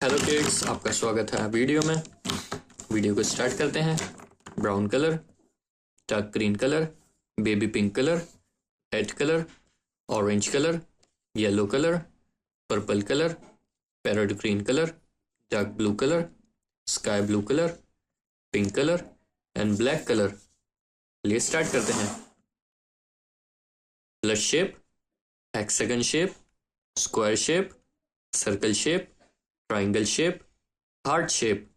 Hello kids, आपका स्वागत है वीडियो में। वीडियो को स्टार्ट करते हैं। Brown colour, dark green colour, baby pink colour, red colour, orange colour, yellow colour, purple colour, parrot green colour, dark blue colour, sky blue colour, pink colour and black colour. चलिए start करते हैं। Plus shape, hexagon shape, square shape, circle shape, triangle shape, heart shape,